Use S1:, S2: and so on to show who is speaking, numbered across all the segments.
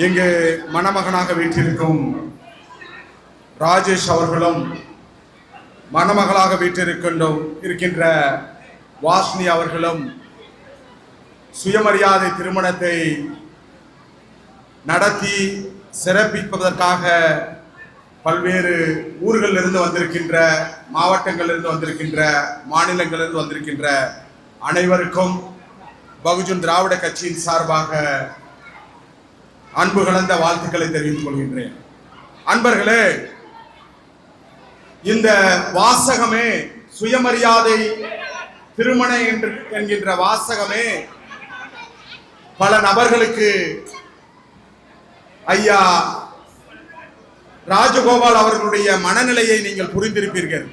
S1: இங்கு மணமகனாக வீற்றிருக்கும் ராஜேஷ் அவர்களும் மணமகளாக வீற்றிருக்கின்ற வாஷ்னி அவர்களும் சுயமரியாதை திருமணத்தை நடத்தி சிறப்பிப்பதற்காக பல்வேறு ஊர்களிலிருந்து வந்திருக்கின்ற, மாவட்டங்களிலிருந்து வந்திருக்கின்ற, மாநிலங்களிலிருந்து வந்திருக்கின்ற அனைவருக்கும் பகுஜன் திராவிட கட்சியின் சார்பாக அன்பு கலந்த வாழ்த்துக்களை தெரிவித்துக் கொள்கின்றேன். அன்பர்களே, இந்த வாசகமே, சுயமரியாதை திருமணம் என்கின்ற வாசகமே பல நபர்களுக்கு ஐயா ராஜகோபால் அவர்களுடைய மனநிலையை நீங்கள் புரிந்திருப்பீர்கள்.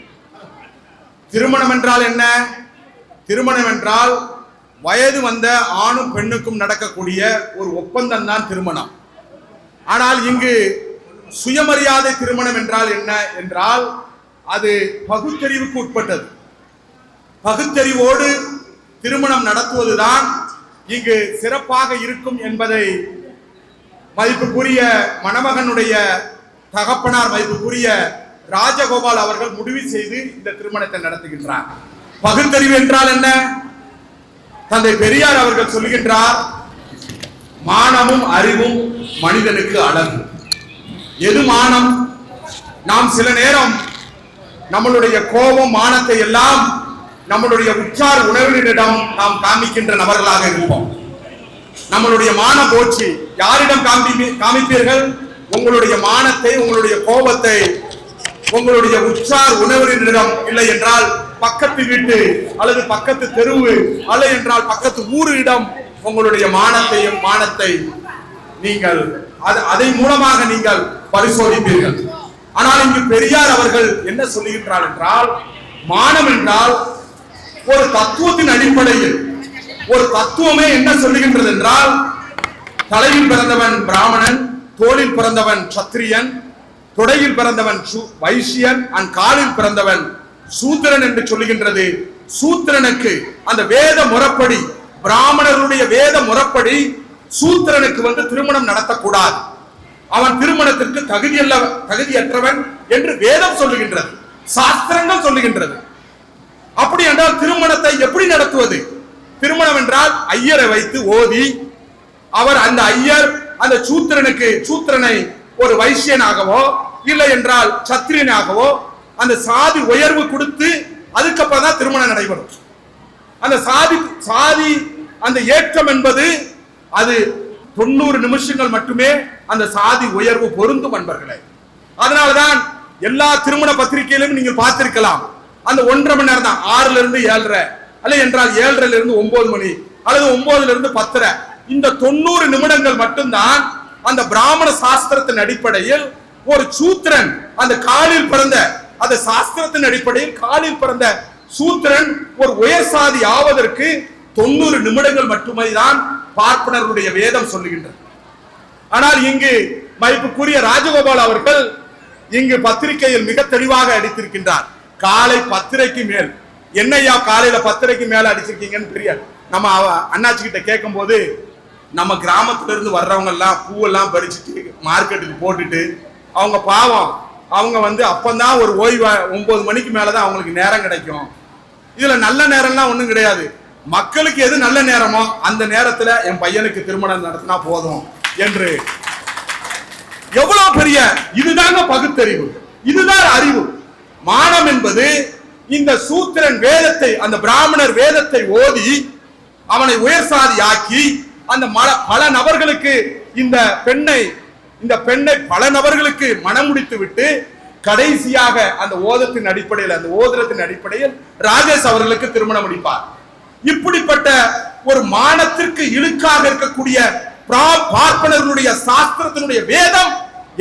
S1: திருமணம் என்றால் என்ன? திருமணம் என்றால் வயது வந்த ஆணும் பெண்ணுக்கும் நடக்கக்கூடிய ஒரு ஒப்பந்தம் தான் திருமணம். ஆனால் இங்கு சுயமரியாதை திருமணம் என்றால் என்ன என்றால் அது பகுத்தறிவுக்கு உட்பட்டது. பகுத்தறிவோடு திருமணம் நடத்துவதுதான் இங்கு சிறப்பாக இருக்கும் என்பதை மதிப்புக்குரிய மணமகனுடைய தகப்பனார் மதிப்புக்குரிய ராஜகோபால் அவர்கள் முடிவு செய்து இந்த திருமணத்தை நடத்துகின்றார். பகுத்தறிவு என்றால் என்ன? தந்தை பெரியார் அவர்கள் சொல்லுகின்றார், மானமும் அறிவும் மனிதனுக்கு அழகு. எது மானம்? நாம் சில நேரம் நம்மளுடைய கோபம், மானத்தை எல்லாம் நம்மளுடைய உற்றார் உறவினரிடம் நாம் காமிக்கின்ற நபர்களாக இருப்போம். நம்மளுடைய மானம் போச்சு, யாரிடம் காமிப்பீர்கள்? உங்களுடைய மானத்தை, உங்களுடைய கோபத்தை உங்களுடைய உற்றார் உறவினரிடம், இல்லை என்றால் பக்கத்து வீட்டு அல்லது பக்கத்து தெருவு, அல்ல என்றால் பக்கத்து ஊரிடம் உங்களுடைய மானத்தை நீங்கள் அதை மூலமாக நீங்கள் பரிசோதிப்பீர்கள். ஆனால் இங்கு பெரியார் அவர்கள் என்ன சொல்லுகின்றார் என்றால், மானம் என்றால் ஒரு தத்துவத்தின் அடிப்படையில், ஒரு தத்துவமே என்ன சொல்லுகின்றது என்றால், தலையில் பிறந்தவன் பிராமணன், தோளில் பிறந்தவன் சத்திரியன், தொடையில் பிறந்தவன் வைசியன், காலில் பிறந்தவன் சூத்திரன் என்று சொல்லுகின்றது. சூத்திரனுக்கு அந்த வேத முறைப்படி, பிராமணருடைய வேத முறைப்படி சூத்திரனுக்கு திருமணம் நடத்தக்கூடாது, அவன் திருமணத்திற்கு தகுதியற்றவன் என்று வேதம் சொல்லுகின்றது, சாஸ்திரங்கள் சொல்லுகின்றது. அப்படி என்றால் திருமணத்தை எப்படி நடத்துவது? திருமணம் என்றால் ஐயரை வைத்து ஓதி, அவர் அந்த ஐயர் அந்த சூத்திரனை ஒரு வைசியனாகவோ இல்லை என்றால் சத்திரியனாகவோ அந்த சாதி உயர்வு கொடுத்து அதுக்கப்புறம் தான் திருமணம் நடைபெறும். அந்த சாதி அந்த ஏற்றம் என்பது அது 90 நிமிஷங்கள் மட்டுமே அந்த சாதி உயர்வு பொருந்தும் அன்பர்களே. அதனால்தான் எல்லா திருமண பத்திரிகையிலும் நீங்கள் பார்த்திருக்கலாம், அந்த 1.5 மணி நேரம் தான், 6ல இருந்து 7:30, அல்ல என்றால் 7:30 இருந்து 9 மணி அல்லது 9ல இருந்து 10:30, இந்த 90 நிமிடங்கள் மட்டும்தான் அந்த பிராமண சாஸ்திரத்தின் அடிப்படையில் ஒரு சூத்திரன், அந்த காலில் பிறந்த அந்த சாஸ்திரத்தின் அடிப்படையில் காலில் பிறந்த சூத்திரன் ஒரு உயர் சாதி ஆவதற்கு 90 நிமிடங்கள் மட்டுமே தான் பார்ப்பனருடைய வேதம் சொல்லுகின்றது. ஆனால் இங்கு மதிப்புக்குரிய ராஜகோபால் அவர்கள் இங்கு பத்திரிகையில் மிக தெளிவாக அடித்திருக்கின்றார். காலை 10:30க்கு மேல், என்னையா காலையில 10:30க்கு மேல அடிச்சிருக்கீங்கன்னு தெரியாது. நம்ம அண்ணாச்சி கிட்ட கேட்கும் போது, நம்ம கிராமத்துல இருந்து வர்றவங்க எல்லாம் பூவெல்லாம் பறிச்சுட்டு மார்க்கெட்டுக்கு போட்டுட்டு, அவங்க பாவம், அவங்க அப்பந்தான் ஒரு ஓய்வு 9 மணிக்கு மேலதான் அவங்களுக்கு நேரம் கிடைக்கும். இதுல நல்ல நேரம்லாம் ஒண்ணும் கிடையாது. மக்களுக்கு எது நல்ல நேரமோ அந்த நேரத்துல என் பையனுக்கு திருமணம் நடத்தினா போதும் என்று, எவ்வளவு பெரிய, இதுதாங்க பகுத்தறிவு, இதுதான் அறிவு. மானம் என்பது இந்த சூத்திரன் வேதத்தை, அந்த பிராமணர் வேதத்தை ஓதி அவனை உயர் சாதி ஆக்கி, அந்த பல நபர்களுக்கு இந்த பெண்ணை பல நபர்களுக்கு மனம் முடித்து விட்டு கடைசியாக அந்த ஓதத்தின் அடிப்படையில், அந்த ஓதத்தின் அடிப்படையில் ராஜேஷ் அவர்களுக்கு திருமணம் முடிப்பார். இப்படிப்பட்ட ஒரு மானத்திற்கு இழுக்காக இருக்கக்கூடிய பார்ப்பனர்களுடைய சாஸ்திரத்தினுடைய வேதம்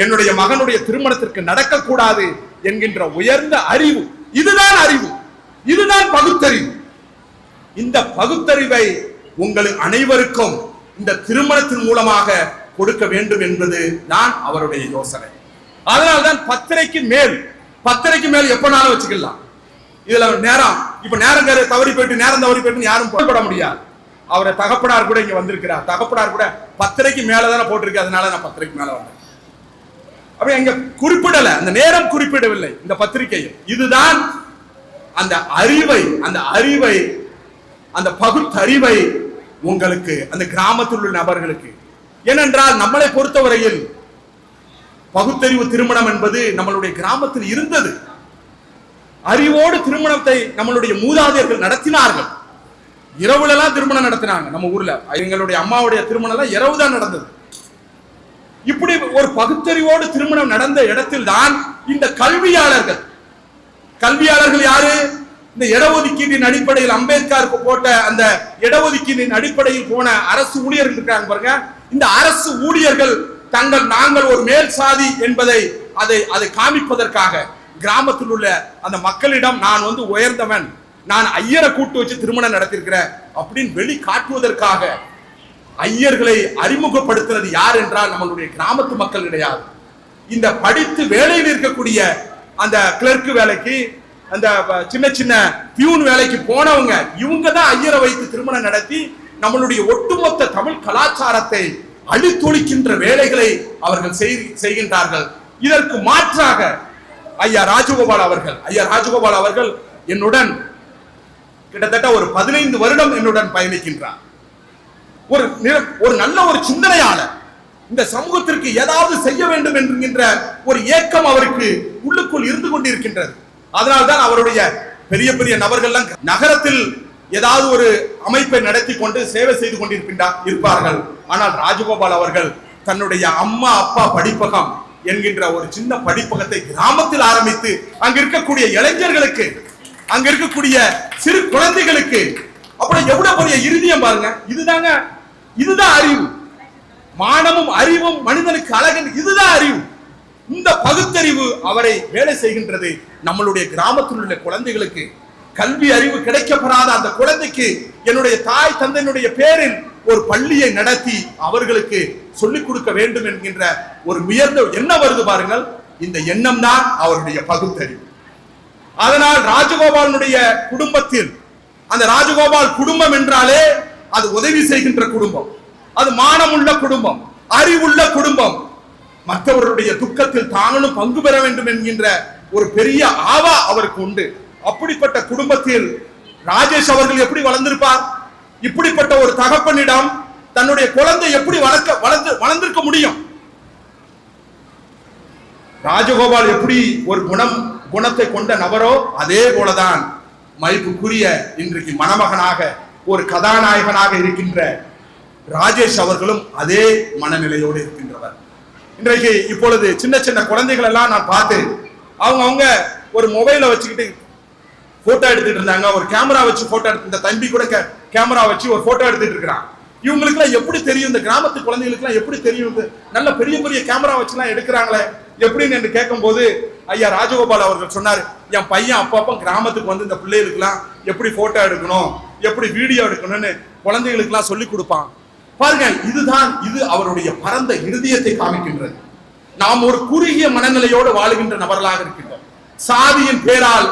S1: என்னுடைய மகனுடைய திருமணத்திற்கு நடக்கக்கூடாது என்கின்ற உயர்ந்த அறிவு, இதுதான் அறிவு, இதுதான் பகுத்தறிவு. இந்த பகுத்தறிவை உங்கள் அனைவருக்கும் இந்த திருமணத்தின் மூலமாக கொடுக்க வேண்டும் என்பது தான் அவருடைய யோசனை. அதனால்தான் 10:30க்கு மேல் எப்பனாலும் வச்சுக்கலாம். இதுல நேரம், இப்ப நேரம் தவறி போயிட்டு யாரும் போட முடியாது. அவரை தகப்பனார் கூட இங்க வந்திருக்கிறார். தகப்பனார் கூட 10:30க்கு மேலதானே போட்டிருக்கு, அதனால நான் 10:30க்கு மேல வந்தேன். அப்ப எங்க குறிப்பிடல, அந்த நேரம் குறிப்பிடவில்லை இந்த பத்திரிகையில். இதுதான் அந்த அறிவை அந்த பகுத்தறிவை உங்களுக்கு அந்த கிராமத்தில் உள்ள நபர்களுக்கு. ஏனென்றால் நம்மளை பொறுத்தவரையில் பகுத்தறிவு திருமணம் என்பது நம்மளுடைய கிராமத்தில் இருந்தது. அறிவோடு திருமணத்தை நம்மளுடைய மூதாதையர்கள் நடத்தினார்கள். இரவுல எல்லாம் திருமணம் நடத்தினாங்க. நம்ம ஊர்ல எங்களுடைய அம்மாவுடைய திருமணம் எல்லாம் இரவு தான் நடந்தது. இப்படி ஒரு பகுத்தறிவோடு திருமணம் நடந்த இடத்தில் தான் இந்த கல்வியாளர்கள் யாரு? இந்த இடஒதுக்கீட்டின் அடிப்படையில் அம்பேத்கருக்கு போட்ட அந்த இடஒதுக்கீட்டின் அடிப்படையில் போன அரசு ஊழியர்கள் இருக்காங்க பாருங்க. இந்த அரசு ஊழியர்கள் நாங்கள் ஒரு மேல் சாதி என்பதை அதை காமிப்பதற்காக கிராமத்தில் உள்ள அந்த மக்களிடம் நான் உயர்ந்தவன், நான் ஐயரை கூட்டு வச்சு திருமணம் நடத்திருக்கிறேன் அப்படின்னு வெளி காட்டுவதற்காக ஐயர்களை அறிமுகப்படுத்துறது யார் என்றால் நம்மளுடைய கிராமத்து மக்கள் கிடையாது. இந்த படித்து வேலையில் இருக்கக்கூடிய அந்த கிளர்க் வேலைக்கு, அந்த சின்ன சின்ன பியூன் வேலைக்கு போனவங்க, இவங்க தான் ஐயரை வைத்து திருமணம் நடத்தி நம்மளுடைய ஒட்டுமொத்த தமிழ் கலாச்சாரத்தை அழித்தொழிக்கின்ற வேலைகளை அவர்கள் செய்கின்றார்கள். இதற்கு மாற்றாக ஐயா ராஜகோபால் அவர்கள் என்னுடன் கிட்டத்தட்ட ஒரு 15 வருடம் என்னுடன் பயணிக்கின்றார். ஒரு நல்ல ஒரு சிந்தனையாளர். இந்த சமூகத்திற்கு ஏதாவது செய்ய வேண்டும் என்கின்ற ஒரு ஏக்கம் அவருக்கு உள்ளுக்குள் இருந்து கொண்டிருக்கின்றது. அதனால்தான் அவருடைய பெரிய பெரிய நபர்கள் நகரத்தில் ஏதாவது ஒரு அமைப்பை நடத்தி கொண்டு சேவை செய்து கொண்டிருப்பார்கள். ஆனால் ராஜகோபால் அவர்கள் தன்னுடைய அம்மா அப்பா படிப்பகம் என்கின்ற ஒரு சின்ன படிப்பகத்தை கிராமத்தில் ஆரம்பித்து அங்க இருக்கக்கூடிய இளைஞர்களுக்கு, அங்க இருக்கக்கூடிய சிறு குழந்தைகளுக்கு, அப்புறம் எவ்வளவு பெரிய இருதயம் பாருங்க. இதுதான் அறிவு. மானமும் அறிவும் மனிதனுக்கு அழகன், இதுதான் அறிவு. இந்த பகுத்தறிவு அவரை வேலை செய்கின்றது. நம்மளுடைய கிராமத்தில் உள்ள குழந்தைகளுக்கு கல்வி அறிவு கிடைக்கப்படாத அந்த குழந்தைக்கு என்னுடைய தாய் தந்தையினுடைய பேரில் ஒரு பள்ளியை நடத்தி அவர்களுக்கு சொல்லிக் கொடுக்க வேண்டும் என்கின்ற ஒரு உயர்ந்த எண்ணம் வருது பாருங்கள். இந்த எண்ணம் தான் அவருடைய பகுத்தறிவு. அதனால் ராஜகோபாலுடைய குடும்பத்தில், அந்த ராஜகோபால் குடும்பம் என்றாலே அது உதவி செய்கின்ற குடும்பம், அது மானமுள்ள குடும்பம், அறிவுள்ள குடும்பம், மற்றவருடைய துக்கத்தில் தாங்களும் பங்கு பெற வேண்டும் என்கின்ற ஒரு பெரிய ஆவா அவருக்கு உண்டு. அப்படிப்பட்ட குடும்பத்தில் ராஜேஷ் அவர்கள் எப்படி வளர்ந்திருப்பார்? இப்படிப்பட்ட ஒரு தகப்பனிடம் தன்னுடைய குழந்தை எப்படி வளர்ந்திருக்க முடியும்? ராஜகோபால் எப்படி ஒரு குணத்தை கொண்ட நபரோ அதே போலதான் மதிப்புக்குரிய இன்றைக்கு மணமகனாக ஒரு கதாநாயகனாக இருக்கின்ற ராஜேஷ் அவர்களும் அதே மனநிலையோடு இருக்கின்றவர். இன்றைக்கு இப்பொழுது சின்ன சின்ன குழந்தைகள் எல்லாம் நான் பார்த்து அவங்க ஒரு மொபைலை வச்சுக்கிட்டு போட்டோ எடுத்துட்டு இருந்தாங்க. ஒரு கேமரா வச்சு போட்டோ எடுத்து, இந்த தம்பி கூட கேமரா வச்சு ஒரு போட்டோ எடுத்துட்டு இருக்கிறான். இவங்களுக்கு எல்லாம் எப்படி தெரியும்? இந்த கிராமத்து குழந்தைகளுக்கு எல்லாம் எப்படி தெரியும்? நல்ல பெரிய பெரிய கேமரா வச்சு எல்லாம் எடுக்கிறாங்களே எப்படின்னு என்று கேட்கும் போது ஐயா ராஜகோபால் அவர்கள் சொன்னார், என் பையன் அப்பப்போ கிராமத்துக்கு இந்த பிள்ளைகளுக்கு எல்லாம் எப்படி போட்டோ எடுக்கணும், எப்படி வீடியோ எடுக்கணும்னு குழந்தைகளுக்கு எல்லாம் சொல்லி கொடுப்பான். பாருங்க, இது அவருடைய பரந்த இருதயத்தை காமிக்கின்றது. நாம் ஒரு குறுகிய மனநிலையோடு வாழுகின்ற நபர்களாக இருக்கின்றோம். சாதியின் பேரால்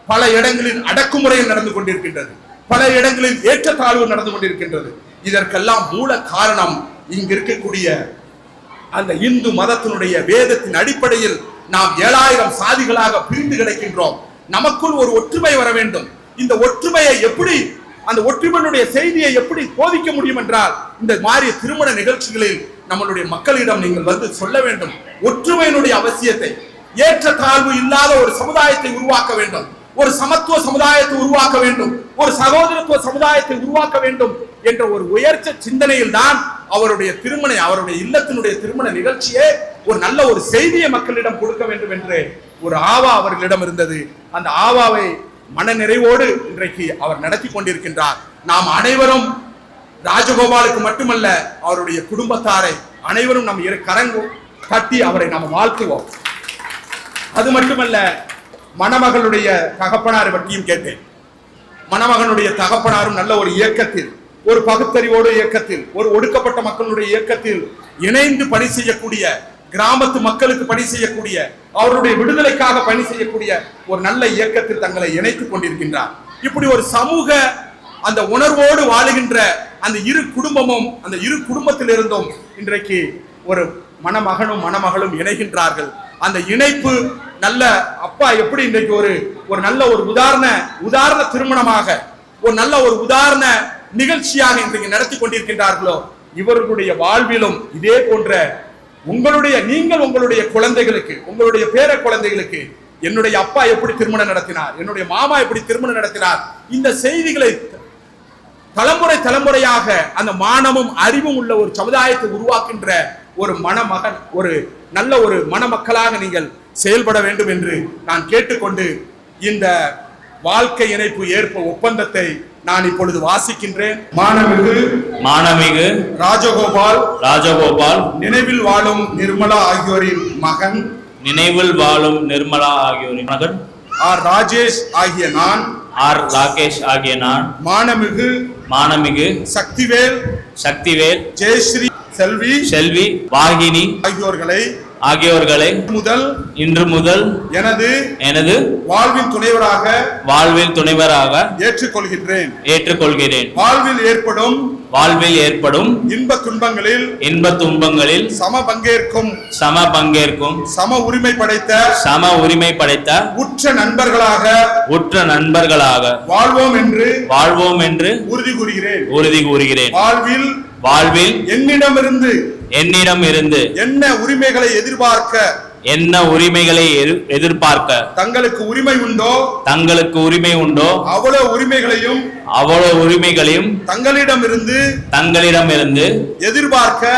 S1: பல இடங்களில் அடக்குமுறை நடந்து கொண்டிருக்கின்றது, பல இடங்களில் ஏற்றத்தாழ்வு நடந்து கொண்டிருக்கின்றது. இதற்கெல்லாம் மூல காரணம் இங்கு இருக்கக்கூடிய அந்த இந்து மதத்தினுடைய வேதத்தின் அடிப்படையில் நாம் 7000 சாதிகளாக பிரிந்து கிடக்கின்றோம். நமக்குள் ஒரு ஒற்றுமை வர வேண்டும். இந்த ஒற்றுமையை எப்படி, அந்த ஒற்றுமையுடைய செய்தியை எப்படி போதிக்க முடியும் என்றால் இந்த மாதிரி திருமண நிகழ்ச்சிகளில் நம்மளுடைய மக்களிடம் நீங்கள் சொல்ல வேண்டும் ஒற்றுமையினுடைய அவசியத்தை. ஏற்றத்தாழ்வு இல்லாத ஒரு சமுதாயத்தை உருவாக்க வேண்டும், ஒரு சமத்துவ சமுதாயத்தை உருவாக்க வேண்டும், ஒரு சகோதரத்துவ சமுதாயத்தை உருவாக்க வேண்டும் என்ற ஒரு உயர்ச்ச சிந்தனையில் தான் அவருடைய இல்லத்தினுடைய திருமண நிகழ்ச்சியே ஒரு நல்ல ஒரு செய்தியை மக்களிடம் கொடுக்க வேண்டும் என்று ஒரு ஆவா அவர்களிடம் இருந்தது. அந்த ஆவாவை மன நிறைவோடு இன்றைக்கு அவர் நடத்தி கொண்டிருக்கின்றார். நாம் அனைவரும் ராஜகோபாலுக்கு மட்டுமல்ல, அவருடைய குடும்பத்தாரை அனைவரும் நம் கரங்கு கட்டி அவரை நாம் வாழ்த்துவோம். அது மட்டுமல்ல, மணமகளுடைய தகப்பனாரை பற்றியும் கேட்டேன். மணமகனுடைய தகப்பனாரும் நல்ல ஒரு இயக்கத்தில், ஒரு பகுத்தறிவோடு இயக்கத்தில், ஒரு ஒடுக்கப்பட்ட மக்களுடைய இயக்கத்தில் இணைந்து பணி செய்யக்கூடிய, கிராமத்து மக்களுக்கு பணி செய்யக்கூடிய, அவருடைய விடுதலைக்காக பணி செய்யக்கூடிய ஒரு நல்ல இயக்கத்தில் தங்களை இணைத்துக் கொண்டிருக்கின்றார். இப்படி ஒரு சமூக அந்த உணர்வோடு வாழுகின்ற அந்த இரு குடும்பமும், அந்த இரு குடும்பத்திலிருந்தும் இன்றைக்கு ஒரு மணமகனும் மணமகளும் இணைகின்றார்கள். அந்த இணைப்பு நல்ல அப்பா எப்படி இன்றைக்கு ஒரு நல்ல ஒரு உதாரண திருமணமாக, ஒரு நல்ல ஒரு உதாரண நிகழ்ச்சியாக இன்றைக்கு நடத்தி கொண்டிருக்கின்றார்களோ, இவர்களுடைய வாழ்விலும் இதே போன்ற நீங்கள் உங்களுடைய குழந்தைகளுக்கு, உங்களுடைய பேர குழந்தைகளுக்கு என்னுடைய அப்பா எப்படி திருமணம் நடத்தினார், என்னுடைய மாமா எப்படி திருமணம் நடத்தினார், இந்த செய்திகளை தலைமுறையாக அந்த மானமும் அறிவும் உள்ள ஒரு சமுதாயத்தை உருவாக்கின்ற ஒரு மணமகன், ஒரு நல்ல ஒரு மணமக்களாக நீங்கள் செயல்பட வேண்டும் என்று நான் கேட்டுக்கொண்டு இந்த வாழ்க்கை இணைப்பு ஏற்ப ஒப்பந்தத்தை நான் இப்பொழுது வாசிக்கின்றேன். மானமிகு ராஜகோபால் நினைவில் வாழும் நிர்மலா ஆகியோரின் மகன் ஆர் ராஜேஷ் ஆகிய நான் மானமிகு சக்திவேல் ஜெயஸ்ரீ செல்வி வாகினி ஆகியோர்களை இன்று முதல் எனது வாழ்வின் துணைவராக ஏற்றுக்கொள்கிறேன். வாழ்வில் ஏற்படும் இன்ப துன்பங்களில் சம பங்கேற்கும் சம உரிமை படைத்த உற்ற நண்பர்களாக வாழ்வோம் என்று உறுதி கூறுகிறேன். வாழ்வில் என்னிடமிருந்து என்ன உரிமைகளை எதிர்பார்க்க தங்களுக்கு உரிமை உண்டோ அவ்வளவு உரிமைகளையும் தங்களிடமிருந்து எதிர்பார்க்க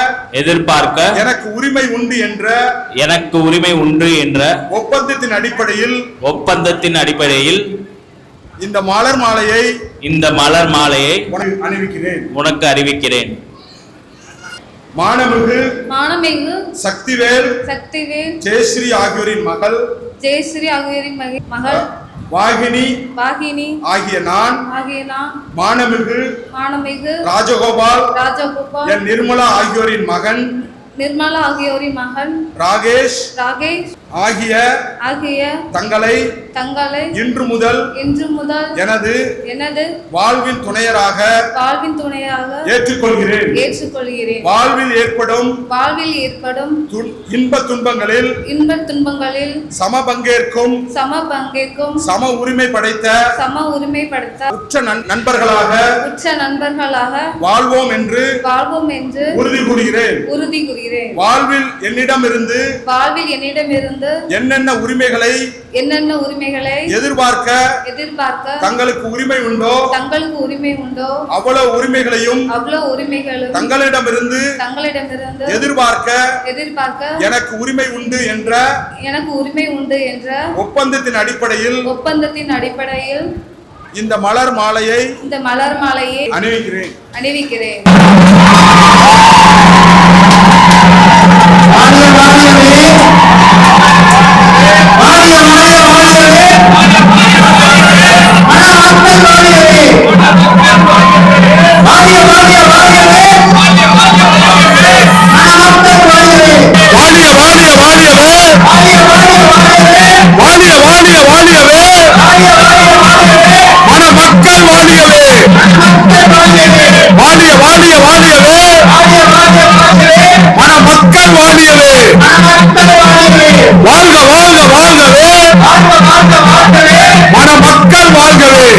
S1: எனக்கு உரிமை உண்டு என்ற ஒப்பந்தத்தின் அடிப்படையில் இந்த மலர் மாலையை உனக்கு அறிவிக்கிறேன். மானமிகு சக்திவேல் ஜெயஸ்ரீ ஆகியோரின் மகள் வாகினி ஆகிய நான் மானமிகு ராஜகோபால் என் நிர்மலா ஆகியோரின் மகன் ராகேஷ் ஆகிய தங்களை இன்று முதல் எனது வாழ்வின் துணையராக ஏற்றுக்கொள்கிறேன். வாழ்வில் ஏற்படும் இன்ப துன்பங்களில் சம பங்கேற்கும் சம உரிமை படைத்த உற்ற நண்பர்களாக வாழ்வோம் என்று உறுதி கூறுகிறேன். வாழ்வில் என்னிடமிருந்து என்னென்ன உரிமைகளை எதிர்பார்க்க தங்களுக்கு உரிமை உண்டோ அவ்வளவு உரிமைகளையும் தங்களிடமிருந்து எதிர்பார்க்க எனக்கு உரிமை உண்டு என்ற ஒப்பந்தத்தின் அடிப்படையில் இந்த மலர் மாலையை அணிவிக்கிறேன். வாழ்க வாழ்கவே.